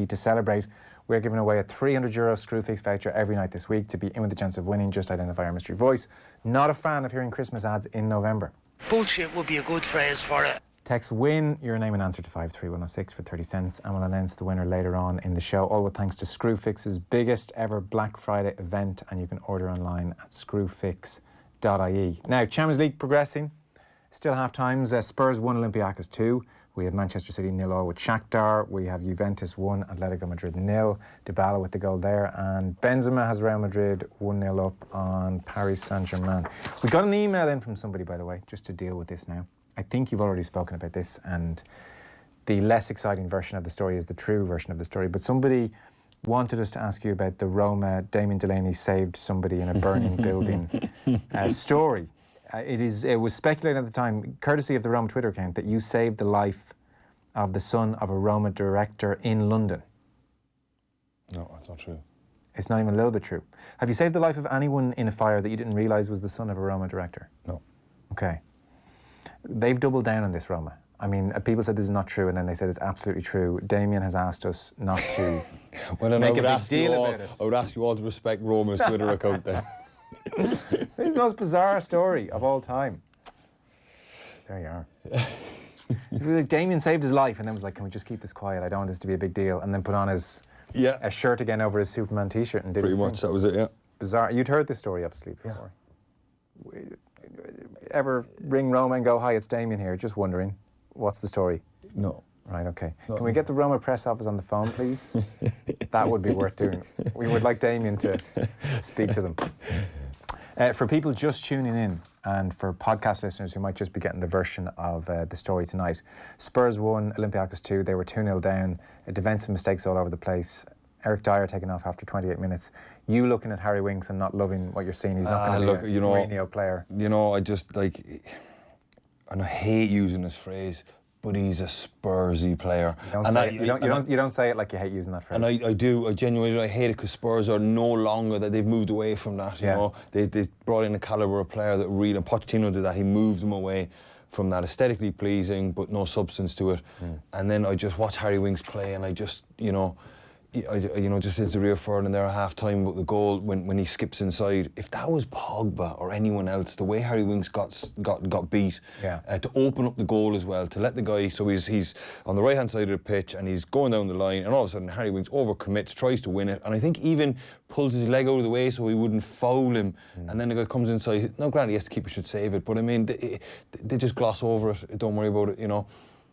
to celebrate, we're giving away a €300 Screwfix voucher every night this week to be in with the chance of winning. Just identify our mystery voice. Not a fan of hearing Christmas ads in November. Bullshit would be a good phrase for it. Text WIN, your name and answer to 53106 for 30 cents, and we'll announce the winner later on in the show. All with thanks to Screwfix's biggest ever Black Friday event, and you can order online at screwfix.ie. Now, Champions League progressing. Still half times. Spurs 1, Olympiacos 2. We have Manchester City 0-0 with Shakhtar. We have Juventus 1, Atletico Madrid 0. Dybala with the goal there. And Benzema has Real Madrid 1-0 up on Paris Saint-Germain. We got an email in from somebody, by the way, just to deal with this now. I think you've already spoken about this, and the less exciting version of the story is the true version of the story. But somebody wanted us to ask you about the Roma, Damien Delaney saved somebody in a burning building story. It was speculated at the time, courtesy of the Roma Twitter account, that you saved the life of the son of a Roma director in London. No, that's not true. It's not even a little bit true. Have you saved the life of anyone in a fire that you didn't realise was the son of a Roma director? No. Okay. They've doubled down on this, Roma. I mean, people said this is not true, and then they said it's absolutely true. Damien has asked us not to make a big deal about it. I would ask you all to respect Roma's Twitter account then. It's the most bizarre story of all time. There you are. Like Damien saved his life and then was like, can we just keep this quiet? I don't want this to be a big deal. And then put on his a shirt again over his Superman t-shirt and did pretty much thing. That was it, yeah. Bizarre. You'd heard this story obviously before. Yeah. Ever ring Roma and go, hi, it's Damien here, just wondering, what's the story? No. Right, okay. Can we get the Roma press office on the phone, please? That would be worth doing. We would like Damien to speak to them. For people just tuning in, and for podcast listeners who might just be getting the version of the story tonight, Spurs 1, Olympiacos 2, they were 2-0 down, defensive mistakes all over the place. Eric Dyer taking off after 28 minutes. You looking at Harry Winks and not loving what you're seeing. He's not going to be a Mourinho player. You know, I just like, and I hate using this phrase, but he's a Spursy player. You don't say it like you hate using that phrase. And I do. I genuinely hate it because Spurs are no longer that. They've moved away from that. You know, they brought in a calibre of player that really. And Pochettino did that. He moved them away from that aesthetically pleasing, but no substance to it. And then I just watch Harry Winks play, and I just just as a reaffirming there at half time about the goal when he skips inside. If that was Pogba or anyone else, the way Harry Winks got beat, to open up the goal as well, to let the guy, so he's on the right hand side of the pitch and he's going down the line, and all of a sudden Harry Winks overcommits, tries to win it, and I think even pulls his leg out of the way so he wouldn't foul him, and then the guy comes inside. Now granted, yes, the keeper should save it, but I mean they just gloss over it. Don't worry about it. You know,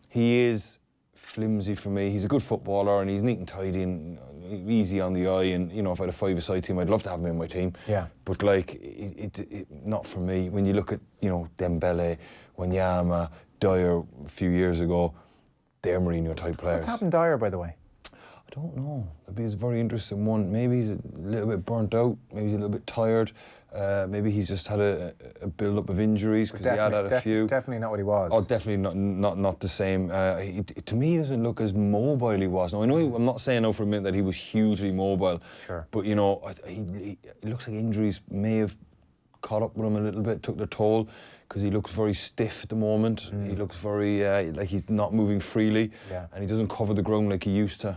he is flimsy for me. He's a good footballer and he's neat and tidy and easy on the eye, and you know, if I had a five-a-side team I'd love to have him in my team, but like it not for me. When you look at, you know, Dembele, Wanyama, Dyer a few years ago, they're Mourinho type players. What's happened to Dyer, by the way? I don't know. That'd be a very interesting one. Maybe he's a little bit burnt out, maybe he's a little bit tired, maybe he's just had a build-up of injuries because he had a few. Definitely not what he was. Oh, definitely not the same. To me, he doesn't look as mobile he was. Now, I know I'm not saying for a minute that he was hugely mobile, but you know, it looks like injuries may have caught up with him a little bit, took their toll, because he looks very stiff at the moment. He looks very like he's not moving freely, and he doesn't cover the ground like he used to.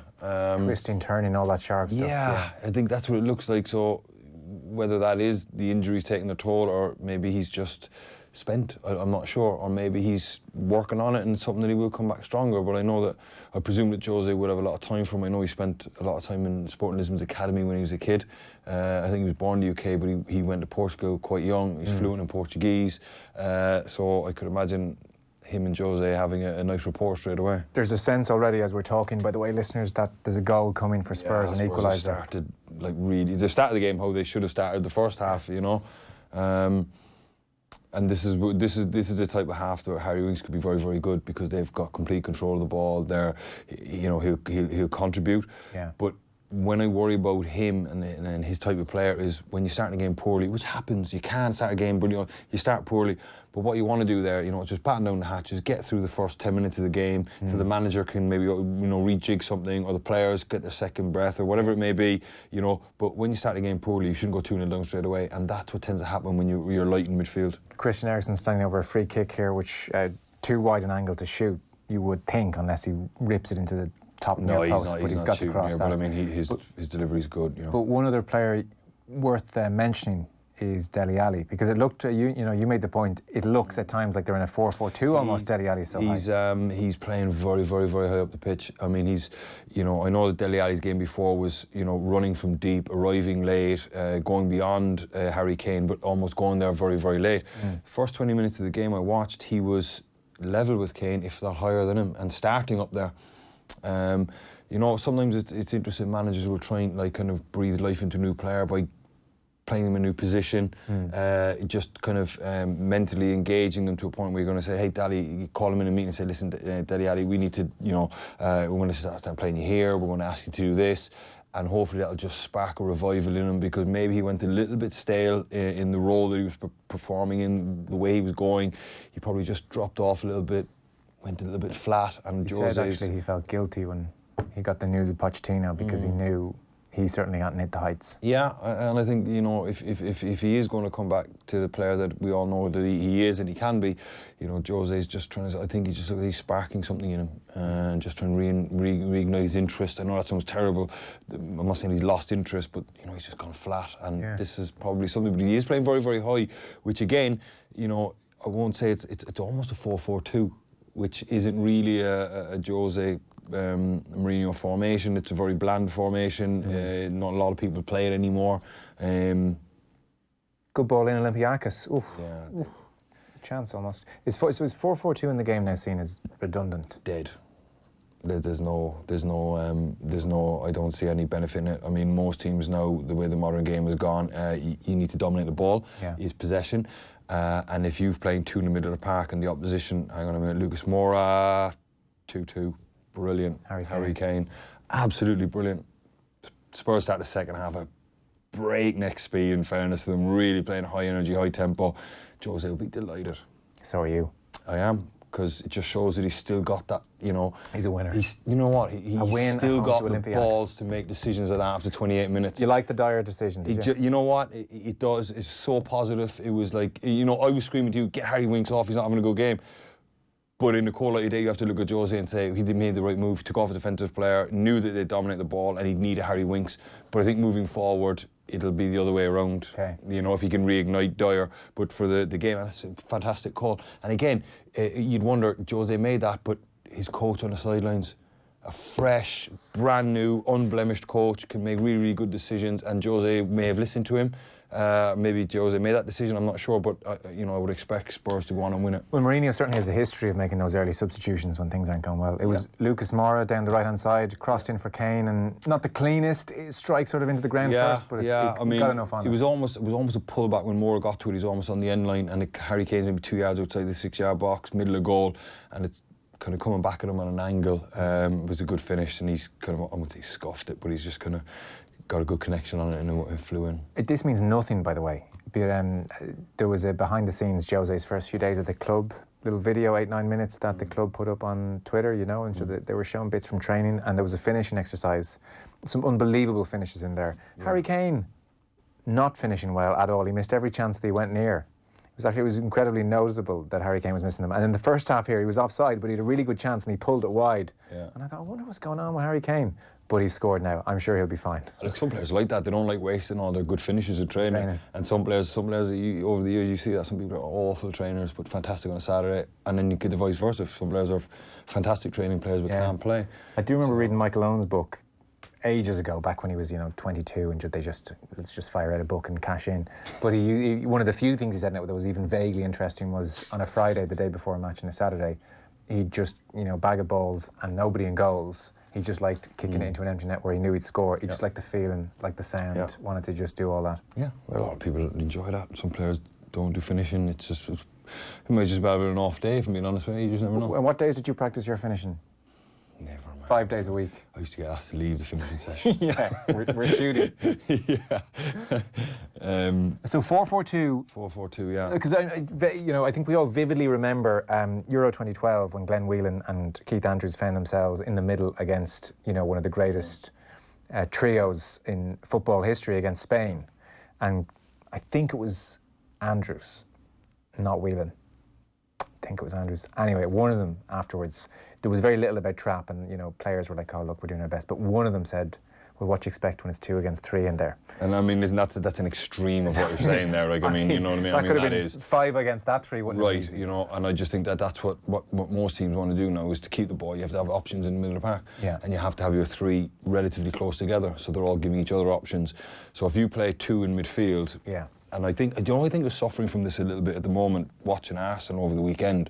Twisting, turning, all that sharp stuff. Yeah, I think that's what it looks like. So whether that is the injuries taking their toll, or maybe he's just spent, I'm not sure, or maybe he's working on it and it's something that he will come back stronger. But I presume that Jose would have a lot of time for him. I know he spent a lot of time in Sporting Lisbon's academy when he was a kid. I think he was born in the UK, but he went to Portugal quite young. He's fluent in Portuguese, so I could imagine him and Jose having a nice rapport straight away. There's a sense already as we're talking, by the way, listeners, that there's a goal coming for Spurs, an equaliser. Started like really, they started the game how they should have started the first half, you know. And this is the type of half that Harry Winks could be very, very good, because they've got complete control of the ball. You know, he'll contribute. But when I worry about him and his type of player is when you start a game poorly, which happens. You can start a game, but you start poorly. But what you want to do there, you know, just batten down the hatches, get through the first 10 minutes of the game, so the manager can maybe, you know, rejig something, or the players get their second breath, or whatever it may be, you know. But when you start a game poorly, you shouldn't go 2-0 down straight away, and that's what tends to happen when you're light in midfield. Christian Eriksen standing over a free kick here, which too wide an angle to shoot, you would think, unless he rips it into the top near post, but he's got to cross that. But I mean, his delivery's good. You know. But one other player worth mentioning is Dele Alli, because it looked, you made the point, it looks at times like they're in a 4-4-2 almost. Dele Alli so high. He's playing very, very, very high up the pitch. I mean, I know that Dele Alli's game before was, running from deep, arriving late, going beyond Harry Kane, but almost going there very, very late. First 20 minutes of the game I watched, he was level with Kane, if not higher than him, and starting up there. Sometimes it's interesting, managers will try and kind of breathe life into a new player by playing them in a new position, just kind of mentally engaging them to a point where you're going to say, hey, Dele, you call him in a meeting and say, listen, Dele Alli, we need to, we're going to start playing you here, we're going to ask you to do this, and hopefully that'll just spark a revival in him, because maybe he went a little bit stale in the role that he was performing in, the way he was going. He probably just dropped off a little bit, went a little bit flat. And he said actually he felt guilty when he got the news of Pochettino, because he knew he certainly hadn't hit the heights. Yeah, and I think, if he is going to come back to the player that we all know that he is and he can be, Jose's just trying to, I think he's sparking something in him and just trying to reignite his interest. I know that sounds terrible. I'm not saying he's lost interest, but, he's just gone flat. And this is probably something, but he is playing very, very high, which again, I won't say it's almost a 4-4-2, which isn't really a Jose Mourinho formation. It's a very bland formation. Not a lot of people play it anymore. Good ball in Olympiakos. Oof. Yeah. Oof. Chance almost. Is 4-4-2 in the game now seen as redundant? Dead. There's no. I don't see any benefit in it. I mean, most teams now, the way the modern game has gone, you need to dominate the ball. It's possession. And if you've played two in the middle of the park and the opposition, hang on a minute, Lucas Moura, 2-2. Brilliant. Harry Kane. Absolutely brilliant. Spurs start the second half at breakneck speed, in fairness to them, really playing high energy, high tempo. Jose will be delighted. So are you. I am, because it just shows that he's still got that, He's a winner. He's still got the balls to make decisions like that after 28 minutes. You like the Dyer decision, did you? You know what? It does. It's so positive. It was like, I was screaming to you, get Harry Winks off, he's not having a good game. But in the cold light of day, you have to look at Jose and say he made the right move, took off a defensive player, knew that they'd dominate the ball and he'd need a Harry Winks. But I think moving forward, it'll be the other way around. Okay. If he can reignite Dyer. But for the game, that's a fantastic call. And again, you'd wonder, Jose made that, but his coach on the sidelines, a fresh, brand new, unblemished coach, can make really, really good decisions. And Jose may have listened to him. Maybe Jose made that decision, I'm not sure, but I would expect Spurs to go on and win it. Well, Mourinho certainly has a history of making those early substitutions when things aren't going well. It was Lucas Moura down the right-hand side, crossed in for Kane, and not the cleanest strike sort of into the ground first, but he got enough on it. It was almost a pullback when Moura got to it. He's almost on the end line, and Harry Kane's maybe 2 yards outside the 6-yard box, middle of goal, and it's kind of coming back at him on an angle. It was a good finish, and he's kind of, I wouldn't say scuffed it, but he's just kind of got a good connection on it and it flew in. This means nothing, by the way. But, there was a behind-the-scenes Jose's first few days at the club, little video, 8-9 minutes, that the club put up on Twitter, and so they were showing bits from training, and there was a finishing exercise. Some unbelievable finishes in there. Yeah. Harry Kane, not finishing well at all. He missed every chance that he went near. It was incredibly noticeable that Harry Kane was missing them. And in the first half here, he was offside, but he had a really good chance and he pulled it wide. Yeah. And I thought, I wonder what's going on with Harry Kane. But he's scored now. I'm sure he'll be fine. Look, some players like that. They don't like wasting all their good finishes of training. And some players, over the years, you see that some people are awful trainers but fantastic on a Saturday. And then you get the vice versa. Some players are fantastic training players but can't play. I do remember reading Michael Owen's book ages ago, back when he was 22, and let's just fire out a book and cash in. But he one of the few things he said in it that was even vaguely interesting was on a Friday, the day before a match, on a Saturday, he'd just bag of balls and nobody in goals. He just liked kicking it into an empty net where he knew he'd score. He just liked the feeling, liked the sound, wanted to just do all that. Yeah, well, a lot of people enjoy that. Some players don't do finishing. It might just be an off day, if I'm being honest with you. You just never know. And what days did you practice your finishing? Never, man. 5 days a week. I used to get asked to leave the finishing sessions. we're shooting. So 4-4-2. 4-4-2, yeah. Because I think we all vividly remember Euro 2012 when Glenn Whelan and Keith Andrews found themselves in the middle against one of the greatest trios in football history against Spain, and I think it was Andrews, not Whelan. think it was Andrews. Anyway, one of them afterwards, there was very little about trap, and you know, players were like, "Oh, look, we're doing our best." But one of them said, "Well, what do you expect when it's 2 against 3 in there?" And I mean, that's an extreme of what you're saying there. Like, I mean, you know what I mean? That could have been is 5 against that 3, wouldn't it? right. You know, and I just think that's what most teams want to do now, is to keep the ball. You have to have options in the middle of the park, and you have to have your 3 relatively close together, so they're all giving each other options. So if you play 2 in midfield, and I think they're suffering from this a little bit at the moment. Watching Arsenal over the weekend.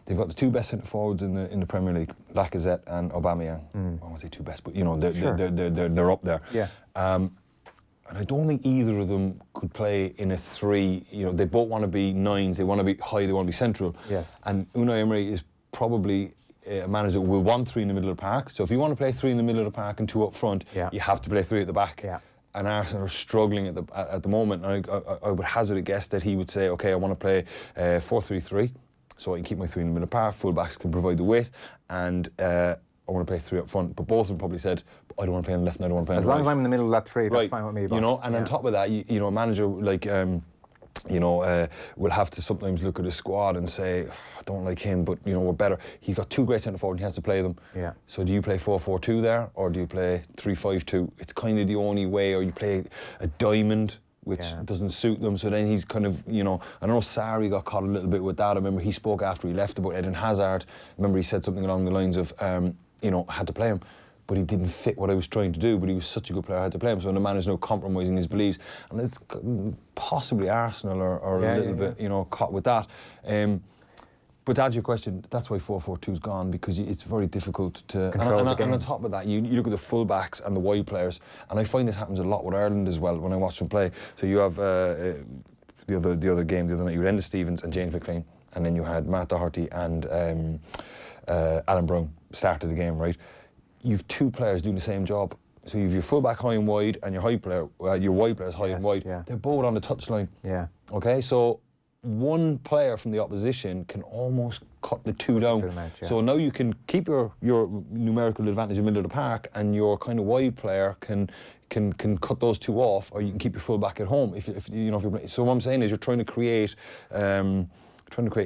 They've got the 2 best centre forwards in the Premier League, Lacazette and Aubameyang. I won't say 2 best, but you know they're up there. Yeah. And I don't think either of them could play in a 3. You know, they both want to be 9s. They want to be high. They want to be central. Yes. And Unai Emery is probably a manager who will want 3 in the middle of the park. So if you want to play 3 in the middle of the park and 2 up front, you have to play 3 at the back. Yeah. And Arsenal are struggling at the moment. And I would hazard a guess that he would say, okay, I want to play 4-3-3. So I can keep my 3 in the middle of the park, full-backs can provide the width, and I want to play 3 up front. But both of them probably said, I don't want to play on the left and I don't want to play on the right. As long as I'm in the middle of that 3, that's fine with me, boss. You know, and on top of that, you know, a manager like, will have to sometimes look at his squad and say, I don't like him, but, you know, we're better. He's got 2 great centre-forwards and he has to play them. Yeah. So do you play 4-4-2 there, or do you play 3-5-2? It's kind of the only way, or you play a diamond, which doesn't suit them. So then he's kind of, you know, I know Sarri got caught a little bit with that. I remember he spoke after he left about Eden Hazard. I remember he said something along the lines of, you know, I had to play him, but he didn't fit what I was trying to do, but he was such a good player, I had to play him. So the man is no compromising his beliefs. And it's possibly Arsenal are a little bit, you know, caught with that. But to answer your question, that's why 4-4-2's gone, because it's very difficult to control the game. And on top of that, you look at the full-backs and the wide players, and I find this happens a lot with Ireland as well when I watch them play. So you have the other game the other night, you had Enda Stevens and James McLean, and then you had Matt Doherty and Alan Brown started the game, right? You've 2 players doing the same job. So you have your full-back high and wide, and your your wide players high and wide. Yeah. They're both on the touchline. Yeah. Okay, so one player from the opposition can almost cut the 2 down. So now you can keep your numerical advantage in the middle of the park, and your kind of wide player can cut those 2 off, or you can keep your full back at home. If you're, so what I'm saying is you're trying to create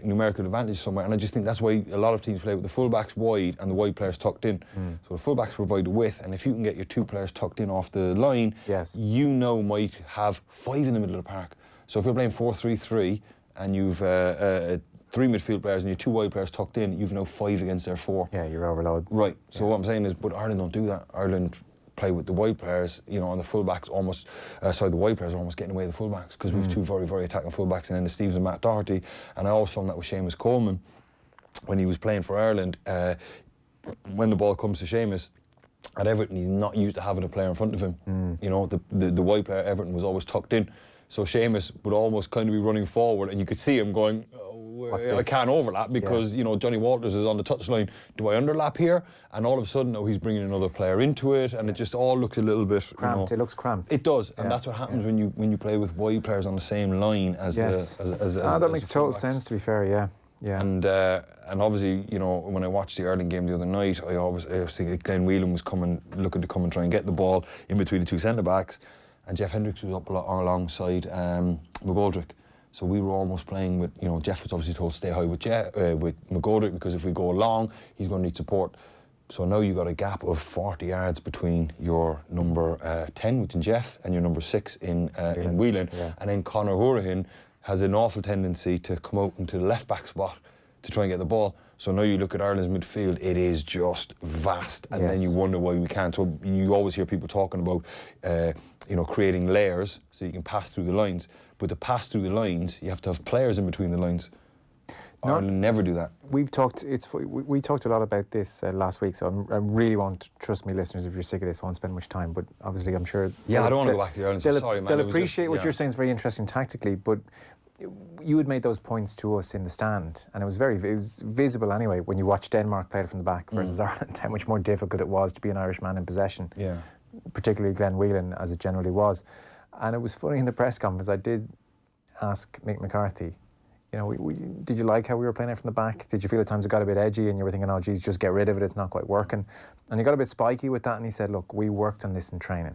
numerical advantage somewhere, and I just think that's why a lot of teams play with the full-backs wide and the wide players tucked in. So the full-backs provide the width, and if you can get your 2 players tucked in off the line, you know might have 5 in the middle of the park. So if you're playing 4-3-3 and you've 3 midfield players and your 2 wide players tucked in, you've now 5 against their 4. Yeah, you're overloaded. Right. So what I'm saying is, but Ireland don't do that. Ireland play with the wide players, you know, and the fullbacks almost, the wide players are almost getting away with the fullbacks, because we've 2 very, very attacking fullbacks, and then the Steves and Matt Doherty. And I always found that with Seamus Coleman when he was playing for Ireland. When the ball comes to Seamus at Everton, he's not used to having a player in front of him. You know, the wide player at Everton was always tucked in. So Seamus would almost kind of be running forward, and you could see him going, I can't overlap because, you know, Johnny Walters is on the touchline. Do I underlap here? And all of a sudden, now he's bringing another player into it, and it just all looks a little bit cramped. You know, it looks cramped. It does, and that's what happens when you play with wide players on the same line as that makes total sense, to be fair. Yeah. And obviously, you know, when I watched the Ireland game the other night, I was thinking Glenn Whelan was looking to come and try and get the ball in between the 2 centre backs, and Jeff Hendricks was up alongside McGoldrick. So we were almost playing with, you know, Jeff was obviously told to stay high with McGoldrick, because if we go long, he's going to need support. So now you've got a gap of 40 yards between your number 10, which is Jeff, and your number 6 in Whelan. Yeah. And then Conor Hourihan has an awful tendency to come out into the left-back spot to try and get the ball. So now you look at Ireland's midfield, it is just vast, and then you wonder why we can't. So you always hear people talking about, you know, creating layers so you can pass through the lines. But to pass through the lines, you have to have players in between the lines. Ireland never do that. We talked a lot about this last week, so I really won't, trust me, listeners, if you're sick of this, won't spend much time. But obviously, I'm sure. Yeah, I don't want to go back to Ireland. Sorry, man. They'll appreciate what you're saying is very interesting tactically, but you had made those points to us in the stand, and it was visible anyway when you watched Denmark play it from the back versus Ireland, how much more difficult it was to be an Irish man in possession. Yeah. Particularly Glenn Whelan, as it generally was. And it was funny in the press conference, I did ask Mick McCarthy, you know, did you like how we were playing it from the back? Did you feel at times it got a bit edgy and you were thinking, oh, geez, just get rid of it, it's not quite working? And he got a bit spiky with that, and he said, look, we worked on this in training.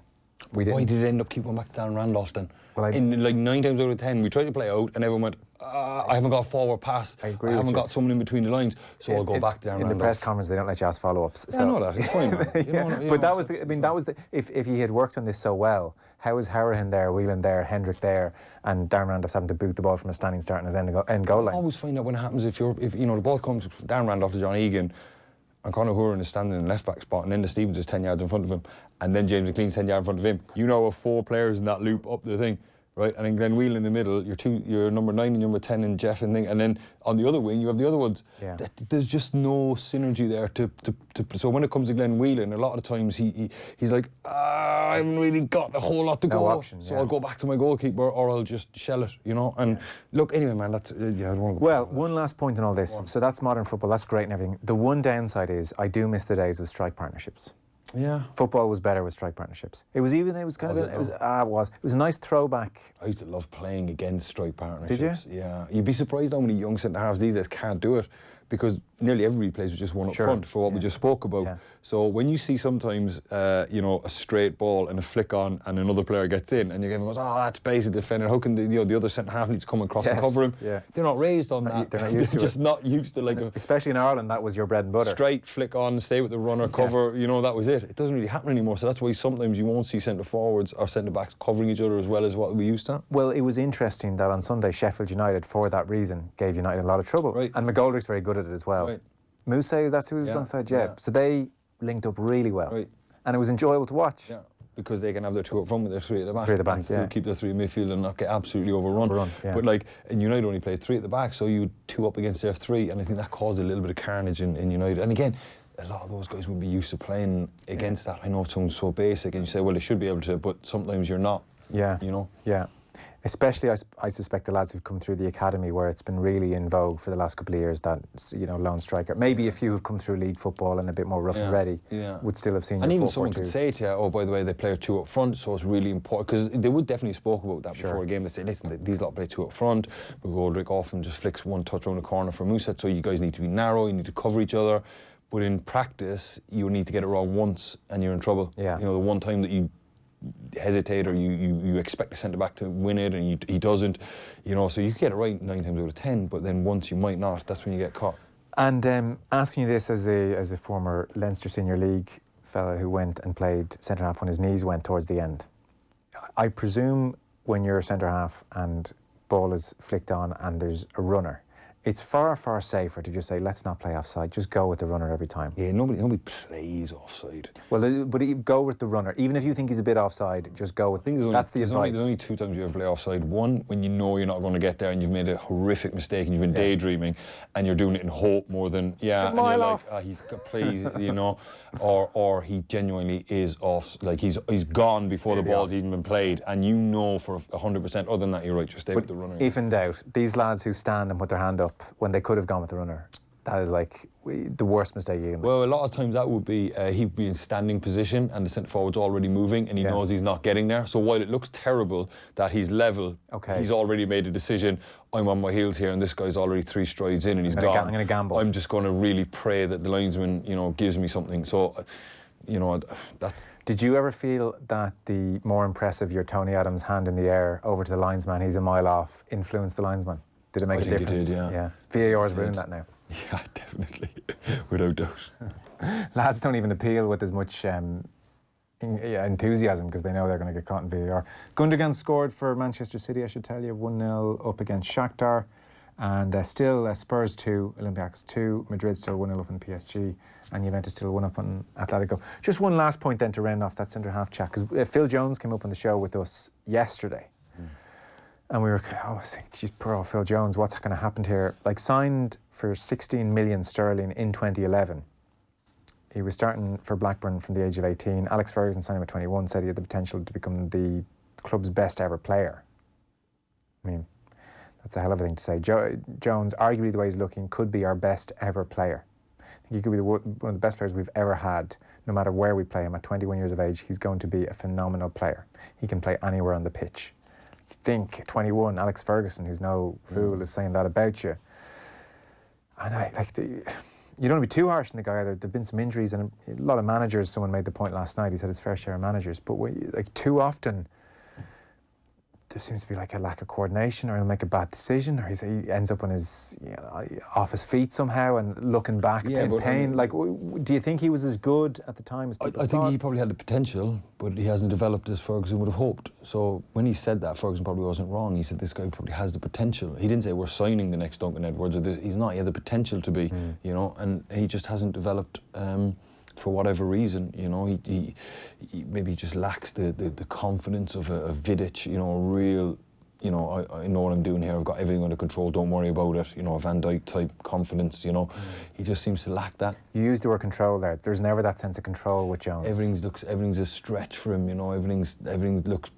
Why did it end up keeping back to Darren Randolph then? Well, in like 9 times out of 10, we tried to play out and everyone went, I haven't got a forward pass. I haven't got someone in between the lines, so I'll go back to Darren Randolph. In the press conference, they don't let you ask follow-ups. Yeah, I know that. It's fine, man. But that was the. If he had worked on this so well, how was Hourihan there, Whelan there, Hendrick there, and Darren Randolph's having to boot the ball from a standing start in his end goal line? I always find that when it happens, if the ball comes from Darren Randolph to John Egan, and Conor Hourihan is standing in the left back spot, and then the Stevens is 10 yards in front of him, and then James McLean's 10 yards in front of him. You know, of 4 players in that loop up the thing, right? And then Glenn Whelan in the middle, you're number 9 and number 10 and Jeff and thing, and then on the other wing you have the other ones. Yeah. There's just no synergy there so when it comes to Glenn Whelan, a lot of the times he's like, I haven't really got a whole lot to go option, so I'll go back to my goalkeeper or I'll just shell it, and look, anyway, man, that's I don't want to go. Well, one last point on all this. So that's modern football, that's great and everything. The one downside is I do miss the days of strike partnerships. Yeah, football was better with strike partnerships. It was a nice throwback. I used to love playing against strike partnerships. Did you? Yeah, you'd be surprised how many young centre halves these days can't do it, because nearly everybody plays with just one up front for what we just spoke about. Yeah. So when you see sometimes, a straight ball and a flick on and another player gets in and you're going, that's basic defender. How can the other centre half needs to come across and cover him? Yeah. They're not raised on that. They're not used to just not used to especially in Ireland, that was your bread and butter. Straight flick on, stay with the runner, cover. That was it. It doesn't really happen anymore. So that's why sometimes you won't see centre forwards or centre backs covering each other as well as what we used to. Well, it was interesting that on Sunday Sheffield United, for that reason, gave United a lot of trouble. Right. And McGoldrick's very good at it as well. Right. Mousse, that's who was onside, yeah. So they linked up really well. Right. And it was enjoyable to watch. Yeah, because they can have their 2 up front with their 3 at the back. 3 at the back, and still keep their 3 in midfield and not get absolutely overrun. But and United only played 3 at the back, so you 2 up against their 3, and I think that caused a little bit of carnage in United. And again, a lot of those guys would be used to playing against that. I know it sounds so basic, and you say, well, they should be able to, but sometimes you're not. Yeah. Yeah. Especially, I suspect the lads who've come through the academy, where it's been really in vogue for the last couple of years, that lone striker. Maybe a few who've come through league football and a bit more rough and ready would still have seen. And even someone could say to you, oh, by the way, they play 2 up front, so it's really important, because they would definitely spoke about that before a game. They say, listen, these lot play 2 up front. McGoldrick often just flicks one touch around the corner for Moussa, so you guys need to be narrow, you need to cover each other. But in practice, you need to get it wrong once, and you're in trouble. Yeah. The one time that you hesitate or you expect the centre back to win it and he doesn't, so you get it right 9 times out of 10, but then once you might not, that's when you get caught. And asking you this as a former Leinster Senior League fella who went and played centre half when his knees went towards the end, I presume when you're a centre half and ball is flicked on and there's a runner, it's far, far safer to just say, let's not play offside, just go with the runner every time. Yeah, nobody plays offside. Well, but go with the runner. Even if you think he's a bit offside, just go with that's the advice. There's only 2 times you ever play offside. One, when you know you're not going to get there and you've made a horrific mistake and you've been daydreaming and you're doing it in hope more than, and you're like, please, or he genuinely is off, like he's gone before the ball's even been played, and for 100%, other than that, you're right, just stay with the runner. If in doubt, these lads who stand and put their hand up when they could have gone with the runner, that is like the worst mistake you can make. Well, a lot of times that would be he'd be in standing position and the centre forward's already moving and he knows he's not getting there. So while it looks terrible that he's level, he's already made a decision. I'm on my heels here and this guy's already 3 strides in and he's gone. I'm going to gamble. I'm just going to really pray that the linesman, gives me something. So, that. Did you ever feel that the more impressive your Tony Adams hand in the air over to the linesman, he's a mile off, influenced the linesman? Did it make a difference? It did, yeah. VAR's ruined that now. Yeah, definitely, without doubt. Lads don't even appeal with as much enthusiasm because they know they're going to get caught in VAR. Gundogan scored for Manchester City, I should tell you, 1-0 up against Shakhtar. And still Spurs 2, Olympiacos 2, Madrid still 1-0 up on PSG, and Juventus still 1 up on Atletico. Just one last point then to round off that centre-half chat, because Phil Jones came up on the show with us yesterday. And we were, geez, poor old Phil Jones, what's going to happen here? Like, signed for 16 million sterling in 2011. He was starting for Blackburn from the age of 18. Alex Ferguson signed him at 21, said he had the potential to become the club's best ever player. I mean, that's a hell of a thing to say. Jones, arguably the way he's looking, could be our best ever player. I think he could be one of the best players we've ever had. No matter where we play him, at 21 years of age, he's going to be a phenomenal player. He can play anywhere on the pitch. Think 21, Alex Ferguson, who's no fool, is saying that about you. And you don't want to be too harsh on the guy either. There've been some injuries and a lot of managers. Someone made the point last night. He said his fair share of managers, but like too often, there seems to be like a lack of coordination, or he'll make a bad decision, or he ends up on his off his feet somehow and looking back in pain. Like, do you think he was as good at the time as people I think thought? he probably had the potential, but he hasn't developed as Ferguson would have hoped. So when he said that, Ferguson probably wasn't wrong. He said this guy probably has the potential. He didn't say we're signing the next Duncan Edwards or this. He's not. He had the potential to be, you know, and he just hasn't developed. For whatever reason, you know, he maybe just lacks the confidence of a Vidic, you know, a real, you know, I know what I'm doing here, I've got everything under control, don't worry about it, you know, a Van Dijk type confidence, you know. He just seems to lack that. You used the word control there. There's never that sense of control with Jones. Everything's a stretch for him, you know, everything looks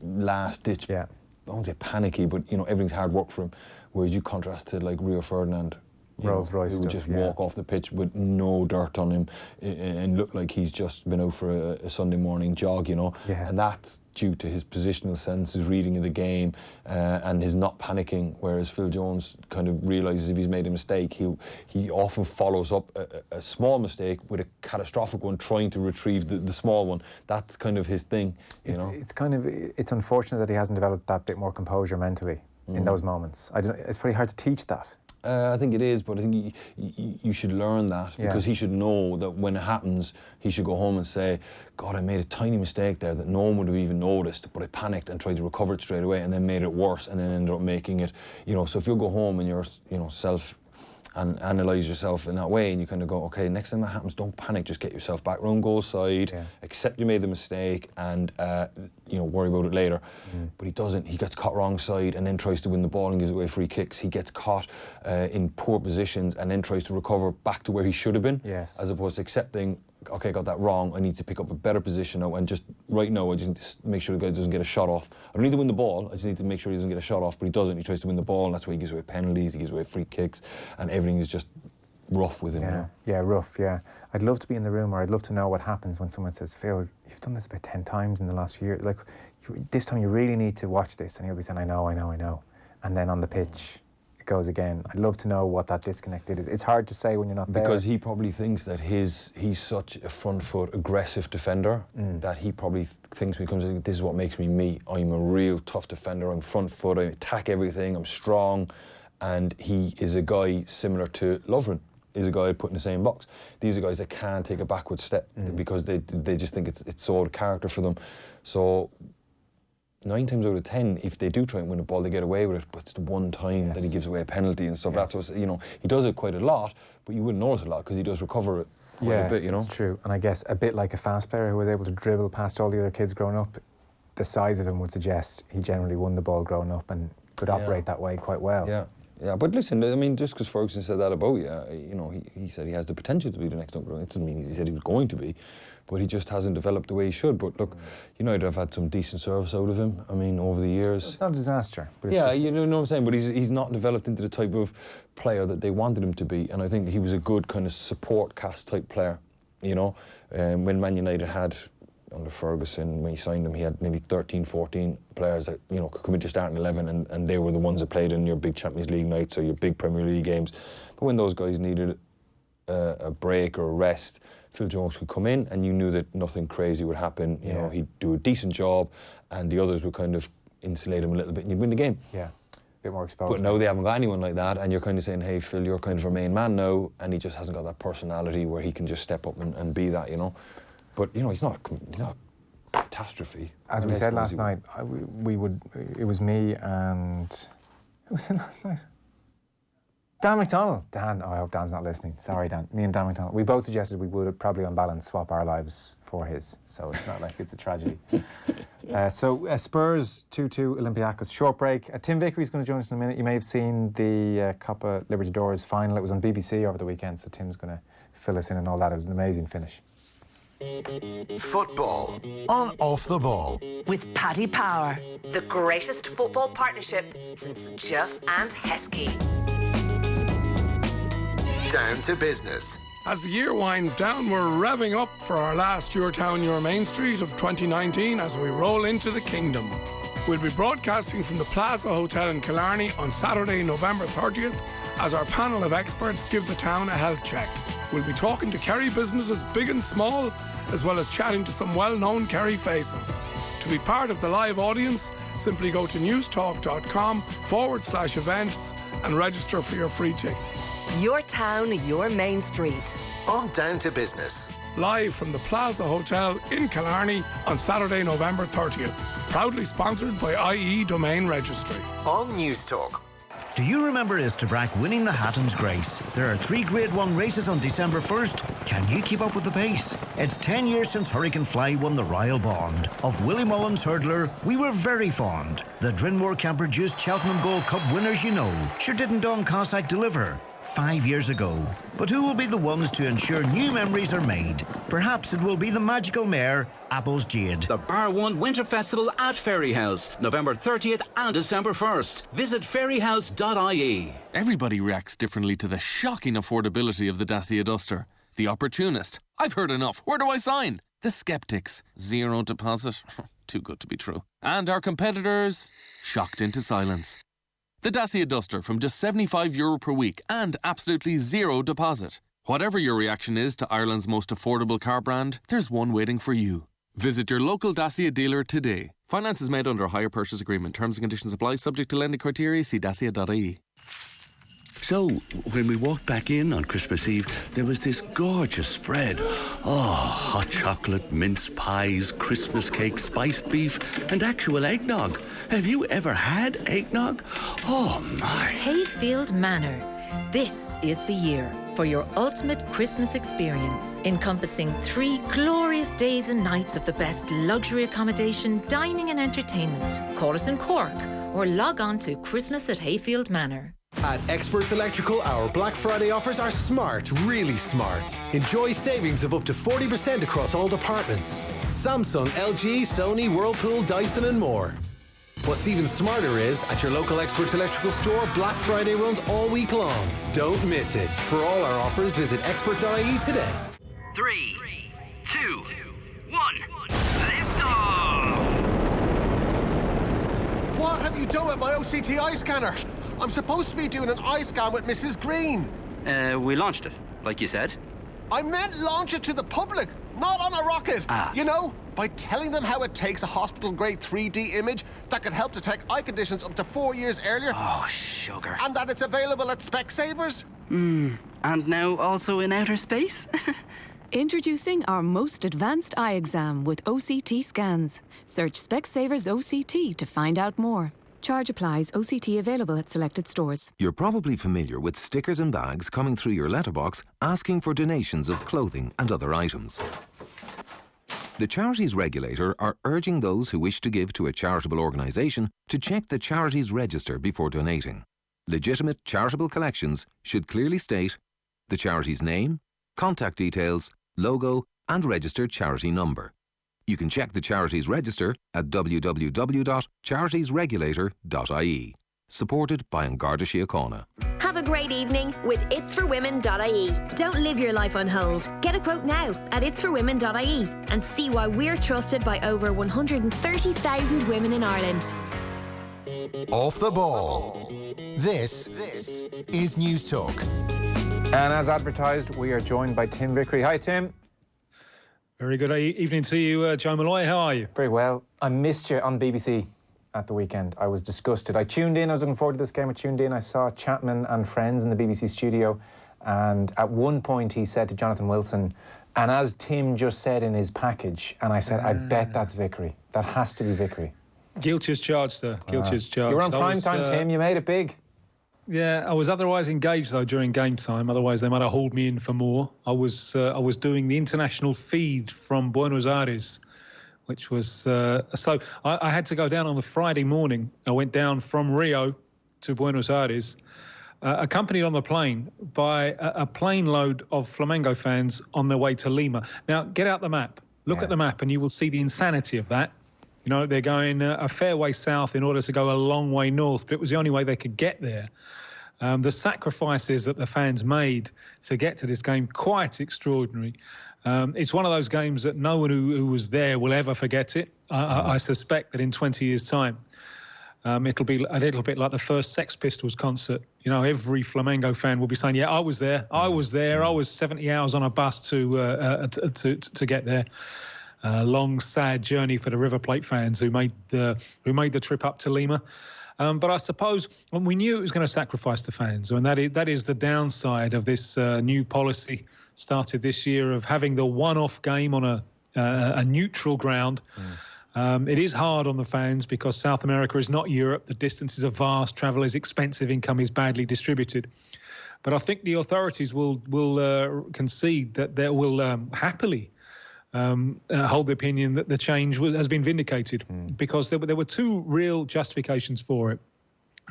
last ditch. Yeah. I won't say panicky, but, you know, everything's hard work for him. Whereas you contrast to, like, Rio Ferdinand, Rolls Royce who would just walk off the pitch with no dirt on him and look like he's just been out for a Sunday morning jog, you know. Yeah. And that's due to his positional sense, his reading of the game, and his not panicking. Whereas Phil Jones kind of realises if he's made a mistake, he often follows up a small mistake with a catastrophic one, trying to retrieve the small one. That's kind of his thing, you know. It's unfortunate that he hasn't developed that bit more composure mentally in those moments. It's pretty hard to teach that. I think it is, but I think you should learn that, because he should know that when it happens, he should go home and say, God, I made a tiny mistake there that no one would have even noticed, but I panicked and tried to recover it straight away and then made it worse and then ended up making it, you know. So if you go home and you're, you know, and analyse yourself in that way, and you kind of go, okay, next time that happens, don't panic, just get yourself back round goal side, accept you made the mistake, and you know, worry about it later. But he doesn't. He gets caught wrong side and then tries to win the ball and gives away free kicks. He gets caught in poor positions and then tries to recover back to where he should have been, as opposed to accepting, okay, I got that wrong, I need to pick up a better position now, and just right now I just need to make sure the guy doesn't get a shot off. I don't need to win the ball, I just need to make sure he doesn't get a shot off, but he doesn't. He tries to win the ball, and that's why he gives away penalties, he gives away free kicks, and everything is just rough with him. Yeah, you know? yeah, rough, yeah. I'd love to be in the room, or I'd love to know what happens when someone says, Phil, you've done this about 10 times in the last few years. Like, this time you really need to watch this. And he'll be saying, I know. And then on the pitch, it goes again. I'd love to know what that disconnect is. It's hard to say when you're not there. Because he probably thinks that he's such a front foot, aggressive defender that he probably thinks when he comes in, this is what makes me me. I'm a real tough defender. I'm front foot. I attack everything. I'm strong. And he is a guy similar to Lovren. He's a guy I'd put in the same box. These are guys that can't take a backward step because they just think it's so out of character for them. So 9 times out of 10, if they do try and win a ball, they get away with it. But it's the one time that he gives away a penalty and stuff. That's what, you know, he does it quite a lot, but you wouldn't notice a lot because he does recover it quite a bit, you know. It's true. And I guess a bit like a fast player who was able to dribble past all the other kids growing up, the size of him would suggest he generally won the ball growing up and could operate that way quite well. Yeah, but listen, I mean, just because Ferguson said that about you, you know, he said he has the potential to be the next Duncan. It doesn't mean he said he was going to be, but he just hasn't developed the way he should. But look, United have had some decent service out of him. I mean, over the years. It's not a disaster. But it's you know what I'm saying? But he's not developed into the type of player that they wanted him to be. And I think he was a good kind of support cast type player, you know. When Man United had, under Ferguson, when he signed him, he had maybe 13, 14 players that, you know, could come into starting 11 and they were the ones that played in your big Champions League nights or your big Premier League games. But when those guys needed a break or a rest, Phil Jones could come in and you knew that nothing crazy would happen. You know, he'd do a decent job and the others would kind of insulate him a little bit and you'd win the game. Yeah, a bit more exposed. But now they haven't got anyone like that and you're kind of saying, hey, Phil, you're kind of our main man now, and he just hasn't got that personality where he can just step up and be that, you know. But, you know, he's not a catastrophe. As we said last night, it was me and... Who was it last night? Dan McDonald. Dan, I hope Dan's not listening. Sorry, Dan. Me and Dan McDonald. We both suggested we would probably on balance swap our lives for his, so it's not like it's a tragedy. Spurs 2-2 Olympiacos. Short break. Tim Vickery's going to join us in a minute. You may have seen the Copa Libertadores final. It was on BBC over the weekend, so Tim's going to fill us in and all that. It was an amazing finish. Football on Off the Ball with Paddy Power, the greatest football partnership since Jeff and Heskey. Down to business. As the year winds down, we're revving up for our last Your Town, Your Main Street of 2019 as we roll into the kingdom. We'll be broadcasting from the Plaza Hotel in Killarney on Saturday, November 30th, as our panel of experts give the town a health check. we'll be talking to Kerry businesses big and small, as well as chatting to some well-known Kerry faces. To be part of the live audience, simply go to newstalk.com/events and register for your free ticket. Your town, your main street. On Down to Business. Live from the Plaza Hotel in Killarney on Saturday, November 30th. Proudly sponsored by IE Domain Registry. On News Talk. Do you remember Istabrack winning the Hatton's Grace? There are 3 Grade 1 races on December 1st. Can you keep up with the pace? It's 10 years since Hurricane Fly won the Royal Bond. Of Willie Mullins hurdler, we were very fond. The Drinmore can-produced Cheltenham Gold Cup winners you know. Sure didn't Don Cossack deliver? 5 years ago. But who will be the ones to ensure new memories are made? Perhaps it will be the magical mare, Apple's Jade. The Bar 1 Winter Festival at Ferryhouse, November 30th and December 1st. Visit ferryhouse.ie. Everybody reacts differently to the shocking affordability of the Dacia Duster. The opportunist, I've heard enough, where do I sign? The skeptics, 0 deposit, too good to be true. And our competitors, shocked into silence. The Dacia Duster from just €75 per week and absolutely 0 deposit. Whatever your reaction is to Ireland's most affordable car brand, there's one waiting for you. Visit your local Dacia dealer today. Finance is made under a hire purchase agreement. Terms and conditions apply, subject to lending criteria. See dacia.ie. So, when we walked back in on Christmas Eve, there was this gorgeous spread. Oh, hot chocolate, mince pies, Christmas cake, spiced beef, and actual eggnog. Have you ever had eggnog? Oh, my. Hayfield Manor. This is the year for your ultimate Christmas experience, encompassing 3 glorious days and nights of the best luxury accommodation, dining and entertainment. Call us in Cork or log on to Christmas at Hayfield Manor. At Experts Electrical, our Black Friday offers are smart, really smart. Enjoy savings of up to 40% across all departments. Samsung, LG, Sony, Whirlpool, Dyson and more. What's even smarter is, at your local Experts Electrical store, Black Friday runs all week long. Don't miss it. For all our offers, visit expert.ie today. 3, 2, 1, lift off! What have you done with my OCT eye scanner? I'm supposed to be doing an eye scan with Mrs. Green. We launched it, like you said. I meant launch it to the public, not on a rocket. You know, by telling them how it takes a hospital-grade 3D image that can help detect eye conditions up to 4 years earlier. Oh, sugar. And that it's available at Specsavers. And now also in outer space? Introducing our most advanced eye exam with OCT scans. Search Specsavers OCT to find out more. Charge applies. OCT available at selected stores. You're probably familiar with stickers and bags coming through your letterbox asking for donations of clothing and other items. The Charities Regulator are urging those who wish to give to a charitable organisation to check the Charities Register before donating. Legitimate charitable collections should clearly state the charity's name, contact details, logo and registered charity number. You can check the Charities Register at www.charitiesregulator.ie. Supported by An Garda Síochána. Have a great evening with itsforwomen.ie. Don't live your life on hold. Get a quote now at itsforwomen.ie and see why we're trusted by over 130,000 women in Ireland. Off the ball. This is News Talk. And as advertised, we are joined by Tim Vickery. Hi, Tim. Very good evening to you, Joe Molloy. How are you? Very well. I missed you on BBC at the weekend. I was disgusted. I tuned in. I was looking forward to this game. I tuned in. I saw Chapman and friends in the BBC studio. And at one point, he said to Jonathan Wilson, and as Tim just said in his package, and I said, I bet that's Vickery. That has to be Vickery. Guilty as charged, sir. Guilty as charged. You were on prime time, Tim. You made it big. Yeah, I was otherwise engaged, though, during game time. Otherwise, they might have hauled me in for more. I was doing the international feed from Buenos Aires, which was... so I had to go down on the Friday morning. I went down from Rio to Buenos Aires, accompanied on the plane by a plane load of Flamengo fans on their way to Lima. Now, get out the map. Look at the map, and you will see the insanity of that. You know, they're going a fair way south in order to go a long way north, but it was the only way they could get there. The sacrifices that the fans made to get to this game, quite extraordinary. It's one of those games that no one who was there will ever forget it. I suspect that in 20 years' time. It'll be a little bit like the first Sex Pistols concert. You know, every Flamengo fan will be saying, "Yeah, I was there. I was there. I was 70 hours on a bus to get there." Long, sad journey for the River Plate fans who made the trip up to Lima. But I suppose when we knew it was going to sacrifice the fans, and that is the downside of this new policy started this year of having the one-off game on a neutral ground. It is hard on the fans because South America is not Europe. The distances are vast, travel is expensive, income is badly distributed. But I think the authorities will concede that they will happily hold the opinion that the change has been vindicated, because there were two real justifications for it.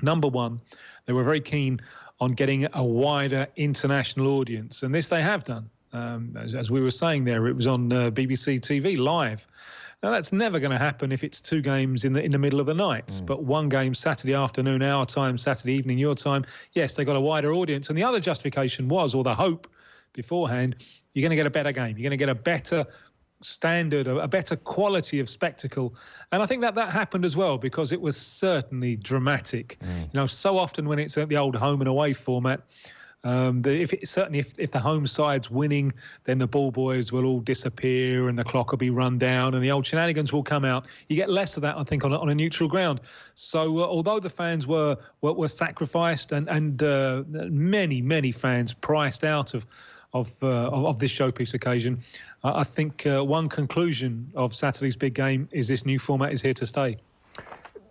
Number one, they were very keen on getting a wider international audience, and this they have done. As we were saying there, it was on BBC TV live. Now, that's never going to happen if it's two games in the middle of the night. But one game Saturday afternoon, our time, Saturday evening, your time, yes, they got a wider audience. And the other justification was, or the hope beforehand, you're going to get a better game. You're going to get a better standard, a better quality of spectacle. And I think that happened as well, because it was certainly dramatic. You know, so often when it's at the old home and away format, if the home side's winning, then the ball boys will all disappear and the clock will be run down and the old shenanigans will come out. You get less of that, I think, on a neutral ground. So although the fans were sacrificed and many fans priced out of this showpiece occasion, I think one conclusion of Saturday's big game is this new format is here to stay.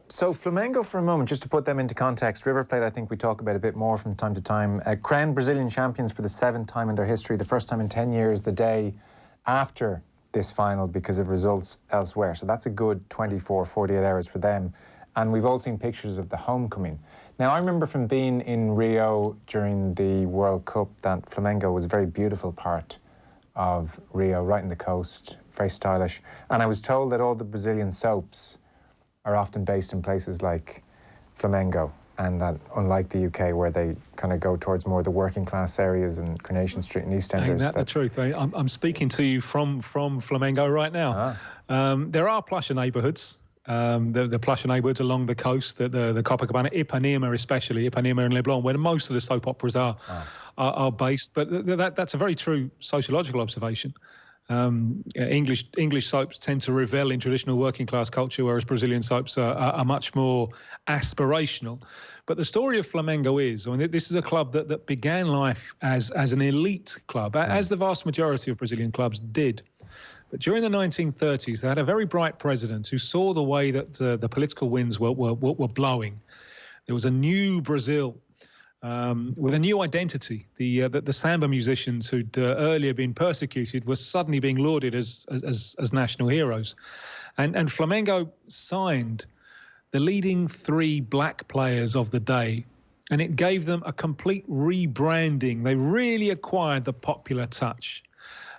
So Flamengo, for a moment, just to put them into context, River Plate I think we talk about a bit more from time to time, crowned Brazilian champions for the 7th time in their history, the first time in 10 years, the day after this final because of results elsewhere. So that's a good 24, 48 hours for them. And we've all seen pictures of the homecoming. Now, I remember from being in Rio during the World Cup that Flamengo was a very beautiful part of Rio, right in the coast, very stylish. And I was told that all the Brazilian soaps are often based in places like Flamengo, and that unlike the UK, where they kind of go towards more the working class areas and Coronation Street and EastEnders. Ain't that the truth? I'm speaking to you from Flamengo right now. There are plusher neighbourhoods. The plusher neighbourhoods along the coast, the Copacabana, Ipanema especially, Ipanema and Leblon, where most of the soap operas are based. But that's a very true sociological observation. English soaps tend to revel in traditional working class culture, whereas Brazilian soaps are much more aspirational. But the story of Flamengo is, this is a club that began life as an elite club, as the vast majority of Brazilian clubs did. But during the 1930s, they had a very bright president who saw the way that the political winds were blowing. There was a new Brazil with a new identity. The samba musicians who'd earlier been persecuted were suddenly being lauded as national heroes. And Flamengo signed the leading 3 black players of the day, and it gave them a complete rebranding. They really acquired the popular touch.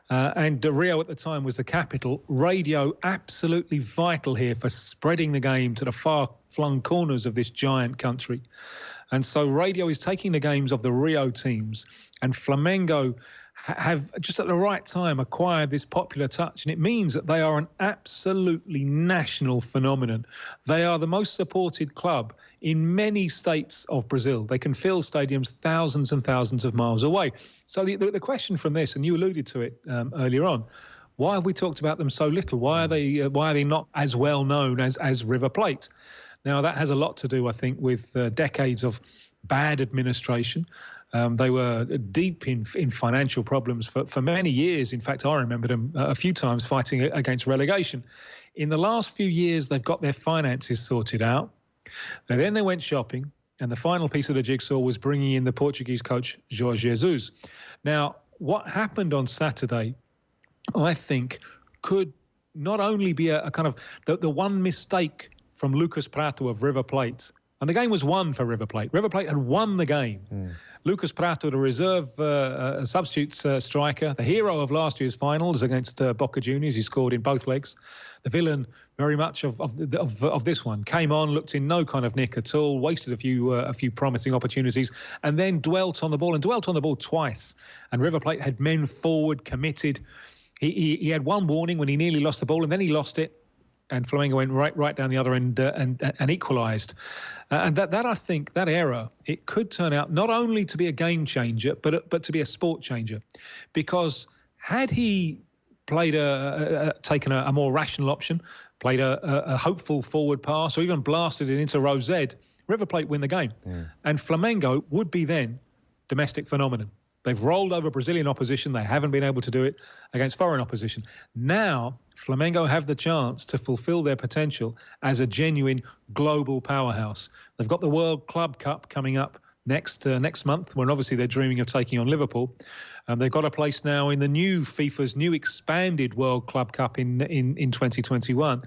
And Rio at the time was the capital. Radio absolutely vital here for spreading the game to the far-flung corners of this giant country. And so radio is taking the games of the Rio teams, and Flamengo have just at the right time acquired this popular touch, and it means that they are an absolutely national phenomenon. They are the most supported club in many states of Brazil. They can fill stadiums thousands and thousands of miles away. So the question from this, and you alluded to it earlier on, why have we talked about them so little? Why are they not as well known as River Plate? Now, that has a lot to do, I think, with decades of bad administration. They were deep in financial problems for many years. In fact, I remember them a few times fighting against relegation. In the last few years, they've got their finances sorted out. Then they went shopping, and the final piece of the jigsaw was bringing in the Portuguese coach, Jorge Jesus. Now, what happened on Saturday, I think, could not only be a kind of the one mistake from Lucas Prato of River Plate. And the game was won for River Plate. River Plate had won the game. Lucas Prato, the reserve substitute striker, the hero of last year's finals against Boca Juniors. He scored in both legs. The villain, very much of this one, came on, looked in no kind of nick at all, wasted a few promising opportunities, and then dwelt on the ball twice. And River Plate had men forward, committed. He had one warning when he nearly lost the ball, and then he lost it. and Flamengo went right down the other end and equalised. And that I think, that error, it could turn out not only to be a game changer, but to be a sport changer. Because had he played taken a more rational option, played a hopeful forward pass, or even blasted it into row Z, River Plate win the game. And Flamengo would be then domestic phenomenon. They've rolled over Brazilian opposition. They haven't been able to do it against foreign opposition. Now, Flamengo have the chance to fulfill their potential as a genuine global powerhouse. They've got the World Club Cup coming up next month, when obviously they're dreaming of taking on Liverpool. They've got a place now in the new FIFA's new expanded World Club Cup in 2021.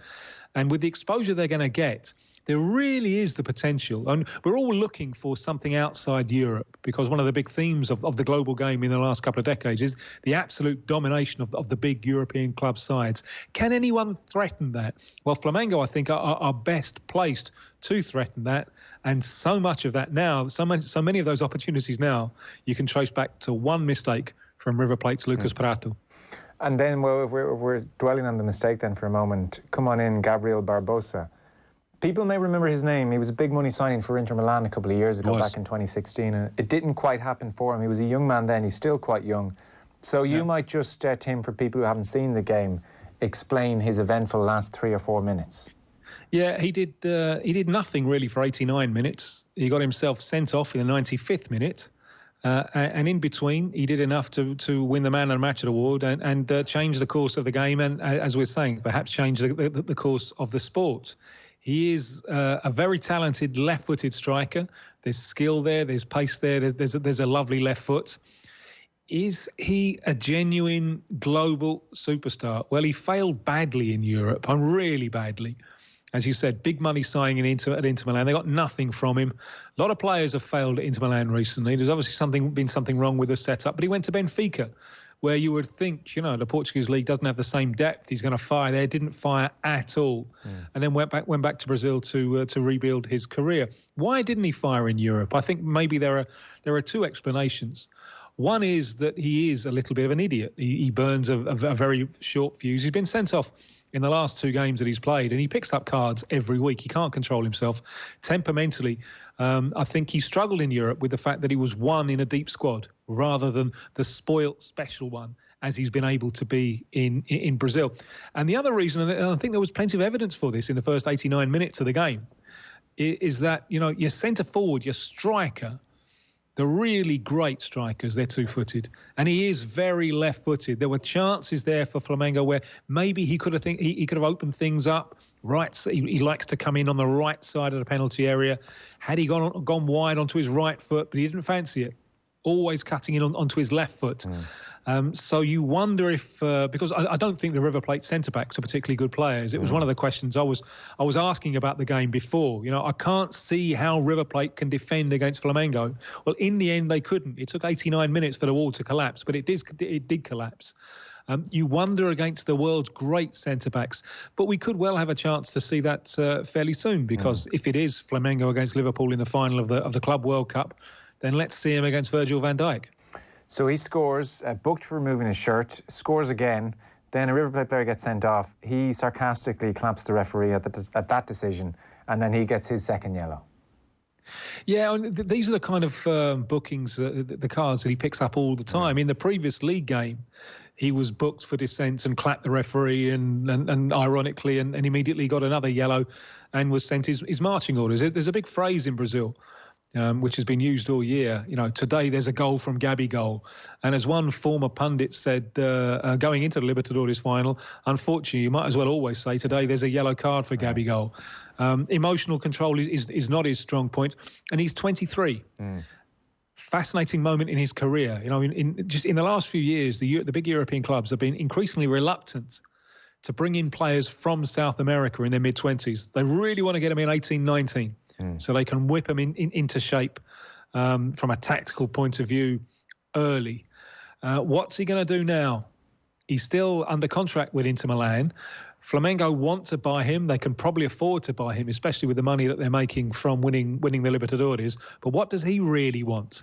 And with the exposure they're going to get, there really is the potential. And we're all looking for something outside Europe, because one of the big themes of the global game in the last couple of decades is the absolute domination of the big European club sides. Can anyone threaten that? Well, Flamengo, I think, are best placed to threaten that. And so much of that now, so many of those opportunities now, you can trace back to one mistake from River Plate's Lucas Prato. And then, well, if we're dwelling on the mistake then for a moment, come on in, Gabriel Barbosa. People may remember his name. He was a big money signing for Inter Milan a couple of years ago, back in 2016, and it didn't quite happen for him. He was a young man then. He's still quite young. So you might just, Tim, for people who haven't seen the game, explain his eventful last 3 or 4 minutes. Yeah, he did nothing really for 89 minutes. He got himself sent off in the 95th minute. And in between, he did enough to win the Man of the Match award and change the course of the game, and as we're saying, perhaps change the course of the sport. He is a very talented left-footed striker. There's skill there, there's pace there, there's a lovely left foot. Is he a genuine global superstar? Well, he failed badly in Europe, really badly. As you said, big money signing at Inter Milan. They got nothing from him. A lot of players have failed at Inter Milan recently. There's obviously been something wrong with the setup, but he went to Benfica, where you would think, the Portuguese league doesn't have the same depth. He's going to fire there. Didn't fire at all, and then went back to Brazil to rebuild his career. Why didn't he fire in Europe? I think maybe there are two explanations. One is that he is a little bit of an idiot. He burns a very short fuse. He's been sent off in the last 2 games that he's played, and he picks up cards every week. He can't control himself. Temperamentally, I think he struggled in Europe with the fact that he was one in a deep squad rather than the spoilt special one, as he's been able to be in Brazil. And the other reason, and I think there was plenty of evidence for this in the first 89 minutes of the game, is that, your centre forward, your striker, the really great strikers, they're two-footed. And he is very left-footed. There were chances there for Flamengo where maybe he could have opened things up. Right, so he likes to come in on the right side of the penalty area. Had he gone wide onto his right foot, but he didn't fancy it. Always cutting in onto his left foot. So you wonder if, because I don't think the River Plate centre-backs are particularly good players. It was one of the questions I was asking about the game before. I can't see how River Plate can defend against Flamengo. Well, in the end, they couldn't. It took 89 minutes for the wall to collapse, but it did collapse. You wonder against the world's great centre-backs. But we could well have a chance to see that fairly soon, because if it is Flamengo against Liverpool in the final of the Club World Cup, then let's see him against Virgil van Dijk. So he scores, booked for removing his shirt, scores again, then a River Plate player gets sent off. He sarcastically claps the referee at that decision, and then he gets his second yellow. Yeah, these are the kind of bookings, the cards that he picks up all the time. In the previous league game, he was booked for dissent and clapped the referee and ironically, and immediately got another yellow and was sent his marching orders. There's a big phrase in Brazil, which has been used all year. Today there's a goal from Gabi goal. And as one former pundit said, going into the Libertadores final, unfortunately, you might as well always say today there's a yellow card for Gabi goal. Emotional control is not his strong point, and he's 23. Fascinating moment in his career. Just in the last few years, the big European clubs have been increasingly reluctant to bring in players from South America in their mid-20s. They really want to get them in 18, 19. So they can whip them into shape from a tactical point of view early. What's he going to do now? He's still under contract with Inter Milan. Flamengo want to buy him. They can probably afford to buy him, especially with the money that they're making from winning the Libertadores. But what does he really want?